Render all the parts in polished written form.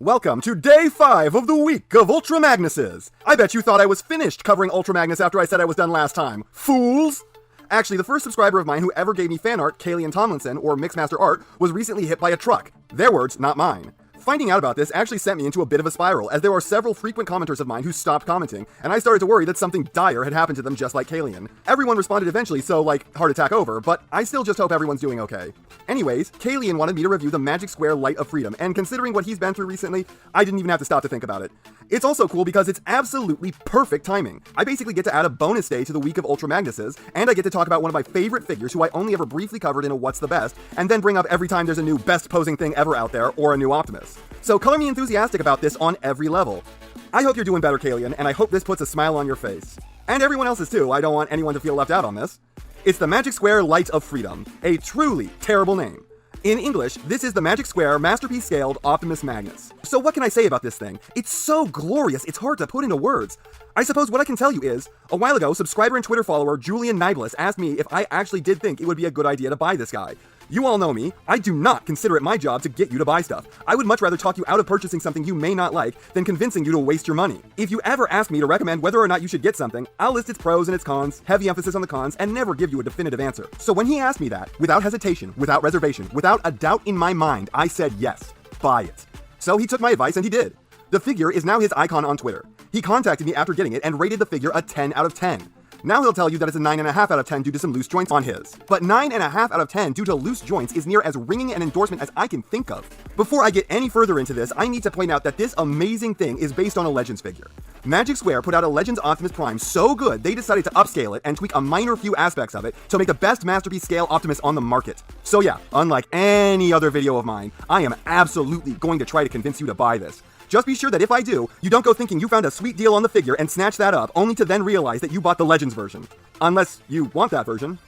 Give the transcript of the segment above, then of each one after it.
Welcome to day 5 of the week of Ultra Magnuses! I bet you thought I was finished covering Ultra Magnus after I said I was done last time. Fools! Actually, the first subscriber of mine who ever gave me fan art, Caelan Tomlinson, or Mixmaster Art, was recently hit by a truck. Their words, not mine. Finding out about this actually sent me into a bit of a spiral, as there are several frequent commenters of mine who stopped commenting, and I started to worry that something dire had happened to them just like Caelan. Everyone responded eventually, so heart attack over, but I still just hope everyone's doing okay. Anyways, Caelan wanted me to review the Magic Square Light of Freedom, and considering what he's been through recently, I didn't even have to stop to think about it. It's also cool because it's absolutely perfect timing. I basically get to add a bonus day to the week of Ultra Magnuses, and I get to talk about one of my favorite figures who I only ever briefly covered in a What's the Best, and then bring up every time there's a new best posing thing ever out there, or a new Optimus. So color me enthusiastic about this on every level. I hope you're doing better, Caelan, and I hope this puts a smile on your face. And everyone else's too, I don't want anyone to feel left out on this. It's the Magic Square Light of Freedom, a truly terrible name. In English, this is the Magic Square Masterpiece Scaled Optimus Magnus. So what can I say about this thing? It's so glorious, it's hard to put into words. I suppose what I can tell you is, a while ago, subscriber and Twitter follower Julian Niblis asked me if I actually did think it would be a good idea to buy this guy. You all know me, I do not consider it my job to get you to buy stuff. I would much rather talk you out of purchasing something you may not like than convincing you to waste your money. If you ever ask me to recommend whether or not you should get something, I'll list its pros and its cons, heavy emphasis on the cons, and never give you a definitive answer. So when he asked me that, without hesitation, without reservation, without a doubt in my mind, I said yes, buy it. So he took my advice and he did. The figure is now his icon on Twitter. He contacted me after getting it and rated the figure a 10 out of 10. Now he'll tell you that it's a 9.5 out of 10 due to some loose joints on his. But 9.5 out of 10 due to loose joints is near as ringing an endorsement as I can think of. Before I get any further into this, I need to point out that this amazing thing is based on a Legends figure. Magic Square put out a Legends Optimus Prime so good they decided to upscale it and tweak a minor few aspects of it to make the best masterpiece scale Optimus on the market. So yeah, unlike any other video of mine, I am absolutely going to try to convince you to buy this. Just be sure that if I do, you don't go thinking you found a sweet deal on the figure and snatch that up, only to then realize that you bought the Legends version. Unless you want that version.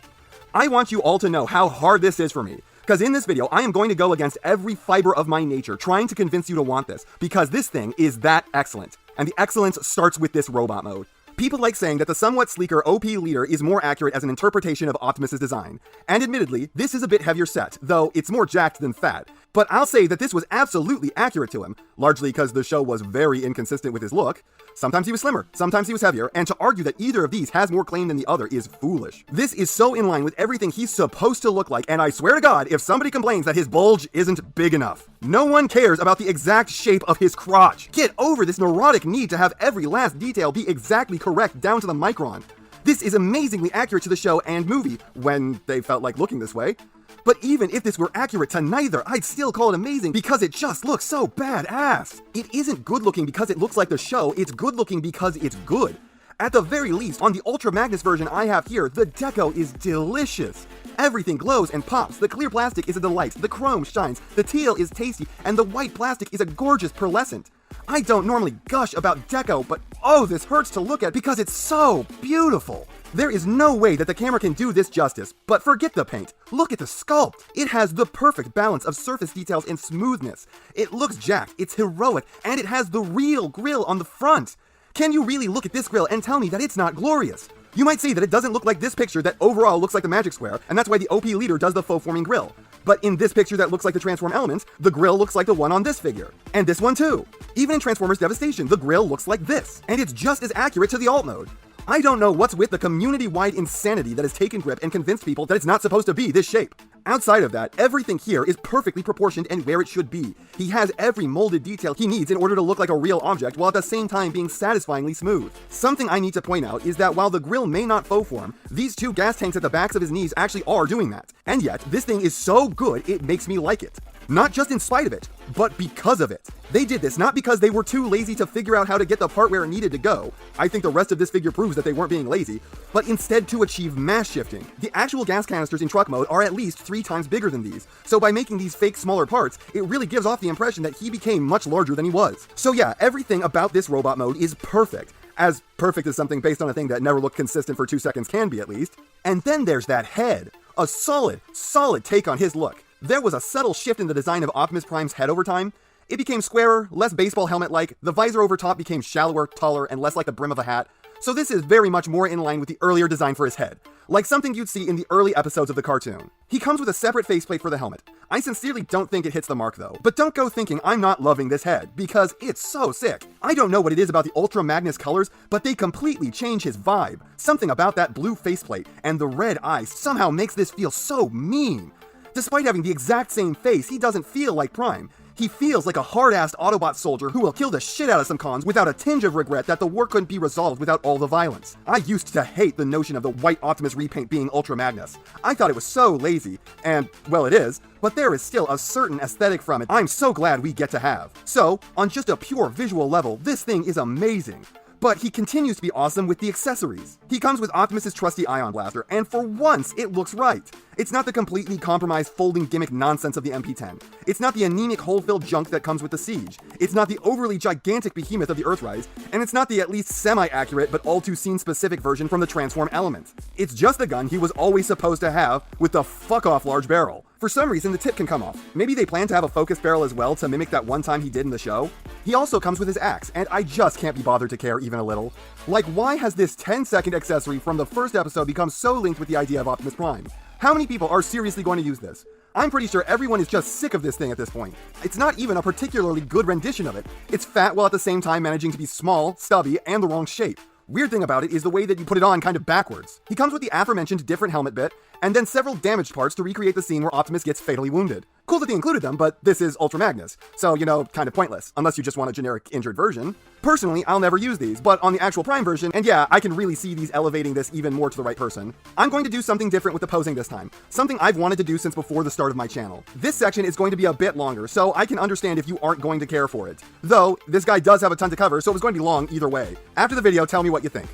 I want you all to know how hard this is for me, because in this video, I am going to go against every fiber of my nature trying to convince you to want this, because this thing is that excellent. And the excellence starts with this robot mode. People like saying that the somewhat sleeker OP leader is more accurate as an interpretation of Optimus's design. And admittedly, this is a bit heavier set, though it's more jacked than fat. But I'll say that this was absolutely accurate to him, largely because the show was very inconsistent with his look. Sometimes he was slimmer, sometimes he was heavier, and to argue that either of these has more claim than the other is foolish. This is so in line with everything he's supposed to look like, and I swear to God, if somebody complains that his bulge isn't big enough. No one cares about the exact shape of his crotch. Get over this neurotic need to have every last detail be exactly correct down to the micron. This is amazingly accurate to the show and movie, when they felt like looking this way. But even if this were accurate to neither, I'd still call it amazing because it just looks so badass. It isn't good looking because it looks like the show, it's good looking because it's good. At the very least, on the Ultra Magnus version I have here, the deco is delicious. Everything glows and pops, the clear plastic is a delight, the chrome shines, the teal is tasty, and the white plastic is a gorgeous pearlescent. I don't normally gush about deco, but oh, this hurts to look at because it's so beautiful. There is no way that the camera can do this justice, but forget the paint. Look at the sculpt. It has the perfect balance of surface details and smoothness. It looks jacked, it's heroic, and it has the real grille on the front. Can you really look at this grille and tell me that it's not glorious? You might say that it doesn't look like this picture that overall looks like the Magic Square, and that's why the OP leader does the faux forming grille. But in this picture that looks like the Transform elements, the grille looks like the one on this figure. And this one too. Even in Transformers Devastation, the grille looks like this. And it's just as accurate to the alt mode. I don't know what's with the community-wide insanity that has taken grip and convinced people that it's not supposed to be this shape. Outside of that, everything here is perfectly proportioned and where it should be. He has every molded detail he needs in order to look like a real object while at the same time being satisfyingly smooth. Something I need to point out is that while the grille may not faux form, these two gas tanks at the backs of his knees actually are doing that. And yet, this thing is so good it makes me like it. Not just in spite of it, but because of it. They did this not because they were too lazy to figure out how to get the part where it needed to go. I think the rest of this figure proves that they weren't being lazy, but instead to achieve mass shifting. The actual gas canisters in truck mode are at least 3 times bigger than these, so by making these fake smaller parts, it really gives off the impression that he became much larger than he was. So yeah, everything about this robot mode is perfect. As perfect as something based on a thing that never looked consistent for 2 seconds can be at least. And then there's that head. A solid take on his look. There was a subtle shift in the design of Optimus Prime's head over time. It became squarer, less baseball helmet-like, the visor over top became shallower, taller, and less like the brim of a hat. So this is very much more in line with the earlier design for his head, like something you'd see in the early episodes of the cartoon. He comes with a separate faceplate for the helmet. I sincerely don't think it hits the mark though. But don't go thinking I'm not loving this head, because it's so sick. I don't know what it is about the Ultra Magnus colors, but they completely change his vibe. Something about that blue faceplate and the red eyes somehow makes this feel so mean. Despite having the exact same face, he doesn't feel like Prime. He feels like a hard-assed Autobot soldier who will kill the shit out of some cons without a tinge of regret that the war couldn't be resolved without all the violence. I used to hate the notion of the white Optimus repaint being Ultra Magnus. I thought it was so lazy, and, well, it is, but there is still a certain aesthetic from it I'm so glad we get to have. So, on just a pure visual level, this thing is amazing. But he continues to be awesome with the accessories. He comes with Optimus's trusty Ion Blaster, and for once, it looks right. It's not the completely compromised folding gimmick nonsense of the MP10. It's not the anemic hole-filled junk that comes with the Siege. It's not the overly gigantic behemoth of the Earthrise, and it's not the at least semi-accurate but all-too-scene-specific version from the Transform Element. It's just the gun he was always supposed to have, with the fuck-off large barrel. For some reason, the tip can come off. Maybe they plan to have a focus barrel as well to mimic that one time he did in the show? He also comes with his axe, and I just can't be bothered to care even a little. Like, why has this 10-second accessory from the first episode become so linked with the idea of Optimus Prime? How many people are seriously going to use this? I'm pretty sure everyone is just sick of this thing at this point. It's not even a particularly good rendition of it. It's fat while at the same time managing to be small, stubby, and the wrong shape. Weird thing about it is the way that you put it on kind of backwards. He comes with the aforementioned different helmet bit, and then several damaged parts to recreate the scene where Optimus gets fatally wounded. Cool that they included them, but this is Ultra Magnus, so, kind of pointless, unless you just want a generic injured version. Personally, I'll never use these, but on the actual Prime version, and yeah, I can really see these elevating this even more to the right person. I'm going to do something different with the posing this time, something I've wanted to do since before the start of my channel. This section is going to be a bit longer, so I can understand if you aren't going to care for it. Though, this guy does have a ton to cover, so it was going to be long either way. After the video, tell me what you think.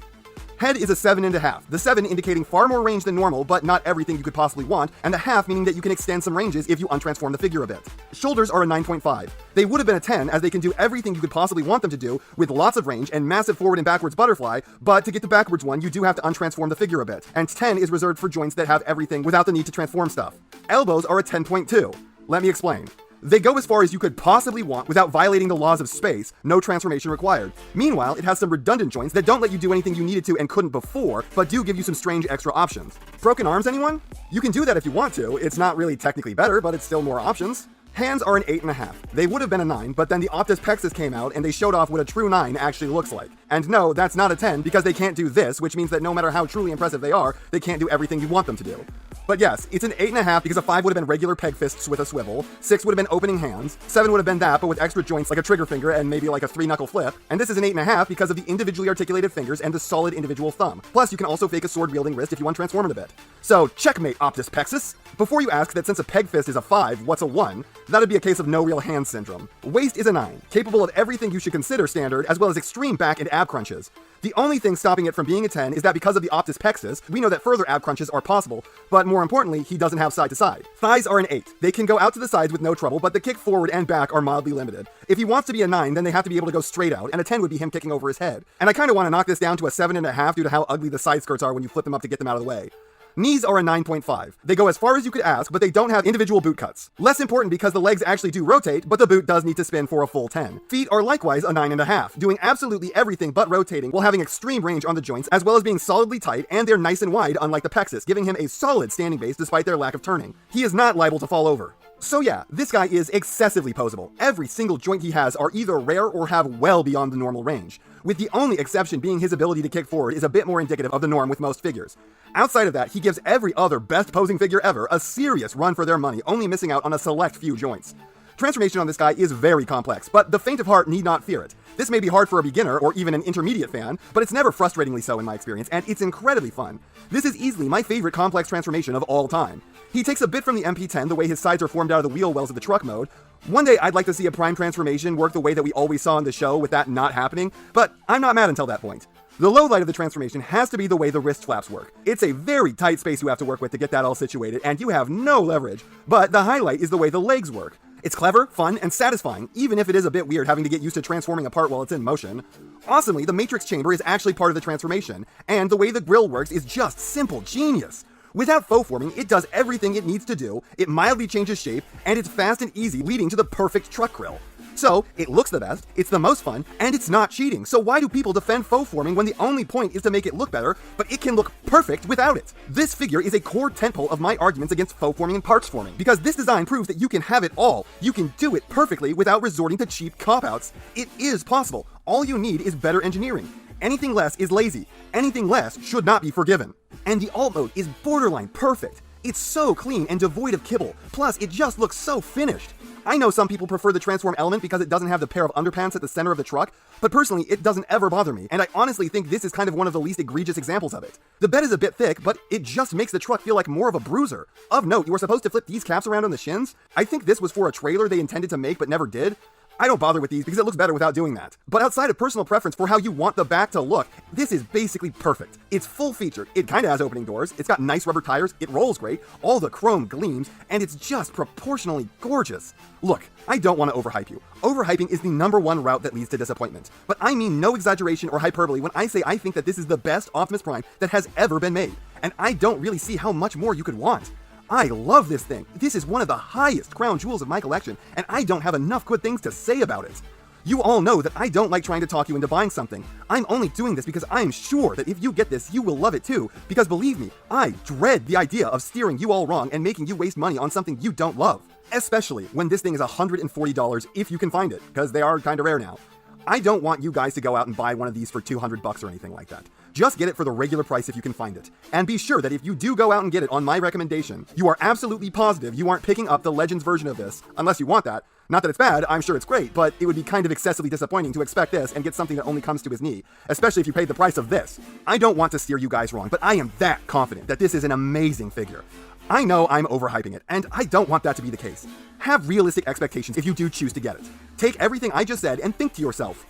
Head is a 7.5, the 7 indicating far more range than normal, but not everything you could possibly want, and the half meaning that you can extend some ranges if you untransform the figure a bit. Shoulders are a 9.5. They would have been a 10, as they can do everything you could possibly want them to do, with lots of range and massive forward and backwards butterfly, but to get the backwards one, you do have to untransform the figure a bit, and 10 is reserved for joints that have everything without the need to transform stuff. Elbows are a 10.2. Let me explain. They go as far as you could possibly want without violating the laws of space, no transformation required. Meanwhile, it has some redundant joints that don't let you do anything you needed to and couldn't before, but do give you some strange extra options. Broken arms, anyone? You can do that if you want to. It's not really technically better, but it's still more options. Hands are an 8.5. They would have been a 9, but then the Optus Pexus came out and they showed off what a true 9 actually looks like. And no, that's not a 10 because they can't do this, which means that no matter how truly impressive they are, they can't do everything you want them to do. But yes, it's an 8.5 because a 5 would have been regular peg fists with a swivel, 6 would have been opening hands, 7 would have been that but with extra joints like a trigger finger and maybe like a 3-knuckle flip, and this is an 8.5 because of the individually articulated fingers and the solid individual thumb. Plus, you can also fake a sword-wielding wrist if you untransform it a bit. So, checkmate, Optus Pexus! Before you ask that since a peg fist is a 5, what's a 1? That'd be a case of no real hand syndrome. Waist is a 9, capable of everything you should consider standard, as well as extreme back and ab crunches. The only thing stopping it from being a 10 is that because of the Optus Pexus, we know that further ab crunches are possible, but more importantly, he doesn't have side to side. Thighs are an 8. They can go out to the sides with no trouble, but the kick forward and back are mildly limited. If he wants to be a 9, then they have to be able to go straight out, and a 10 would be him kicking over his head. And I kinda wanna knock this down to a 7.5 due to how ugly the side skirts are when you flip them up to get them out of the way. Knees are a 9.5. They go as far as you could ask, but they don't have individual boot cuts. Less important because the legs actually do rotate, but the boot does need to spin for a full 10. Feet are likewise a 9.5, doing absolutely everything but rotating while having extreme range on the joints, as well as being solidly tight, and they're nice and wide, unlike the Pexus, giving him a solid standing base despite their lack of turning. He is not liable to fall over. So yeah, this guy is excessively posable. Every single joint he has are either rare or have well beyond the normal range, with the only exception being his ability to kick forward is a bit more indicative of the norm with most figures. Outside of that, he gives every other best posing figure ever a serious run for their money, only missing out on a select few joints. Transformation on this guy is very complex, but the faint of heart need not fear it. This may be hard for a beginner or even an intermediate fan, but it's never frustratingly so in my experience, and it's incredibly fun. This is easily my favorite complex transformation of all time. He takes a bit from the MP10, the way his sides are formed out of the wheel wells of the truck mode. One day I'd like to see a Prime transformation work the way that we always saw in the show with that not happening, but I'm not mad until that point. The low light of the transformation has to be the way the wrist flaps work. It's a very tight space you have to work with to get that all situated, and you have no leverage. But the highlight is the way the legs work. It's clever, fun, and satisfying, even if it is a bit weird having to get used to transforming a part while it's in motion. Awesomely, the Matrix Chamber is actually part of the transformation, and the way the grill works is just simple genius. Without faux forming, it does everything it needs to do, it mildly changes shape, and it's fast and easy, leading to the perfect truck grill. So, it looks the best, it's the most fun, and it's not cheating. So why do people defend faux forming when the only point is to make it look better, but it can look perfect without it? This figure is a core tentpole of my arguments against faux forming and parts forming, because this design proves that you can have it all. You can do it perfectly without resorting to cheap cop-outs. It is possible. All you need is better engineering. Anything less is lazy. Anything less should not be forgiven. And the alt mode is borderline perfect. It's so clean and devoid of kibble. Plus, it just looks so finished. I know some people prefer the transform element because it doesn't have the pair of underpants at the center of the truck, but personally, it doesn't ever bother me, and I honestly think this is kind of one of the least egregious examples of it. The bed is a bit thick, but it just makes the truck feel like more of a bruiser. Of note, you were supposed to flip these caps around on the shins. I think this was for a trailer they intended to make but never did. I don't bother with these because it looks better without doing that. But outside of personal preference for how you want the back to look, this is basically perfect. It's full-featured, it kinda has opening doors, it's got nice rubber tires, it rolls great, all the chrome gleams, and it's just proportionally gorgeous. Look, I don't want to overhype you. Overhyping is the #1 route that leads to disappointment. But I mean no exaggeration or hyperbole when I say I think that this is the best Optimus Prime that has ever been made. And I don't really see how much more you could want. I love this thing. This is one of the highest crown jewels of my collection, and I don't have enough good things to say about it. You all know that I don't like trying to talk you into buying something. I'm only doing this because I'm sure that if you get this, you will love it too, because believe me, I dread the idea of steering you all wrong and making you waste money on something you don't love. Especially when this thing is $140 if you can find it, because they are kinda rare now. I don't want you guys to go out and buy one of these for $200 or anything like that. Just get it for the regular price if you can find it. And be sure that if you do go out and get it on my recommendation, you are absolutely positive you aren't picking up the Legends version of this, unless you want that. Not that it's bad, I'm sure it's great, but it would be kind of excessively disappointing to expect this and get something that only comes to his knee, especially if you paid the price of this. I don't want to steer you guys wrong, but I am that confident that this is an amazing figure. I know I'm overhyping it, and I don't want that to be the case. Have realistic expectations if you do choose to get it. Take everything I just said and think to yourself,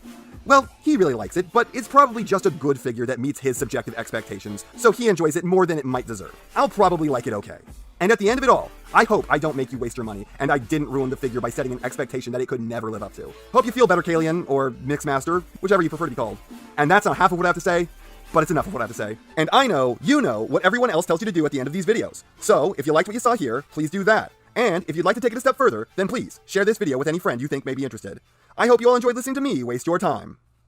well, he really likes it, but it's probably just a good figure that meets his subjective expectations, so he enjoys it more than it might deserve. I'll probably like it okay. And at the end of it all, I hope I don't make you waste your money, and I didn't ruin the figure by setting an expectation that it could never live up to. Hope you feel better, Caelan, or Mixmaster, whichever you prefer to be called. And that's not half of what I have to say, but it's enough of what I have to say. And I know you know what everyone else tells you to do at the end of these videos. So, if you liked what you saw here, please do that. And if you'd like to take it a step further, then please share this video with any friend you think may be interested. I hope you all enjoyed listening to me waste your time.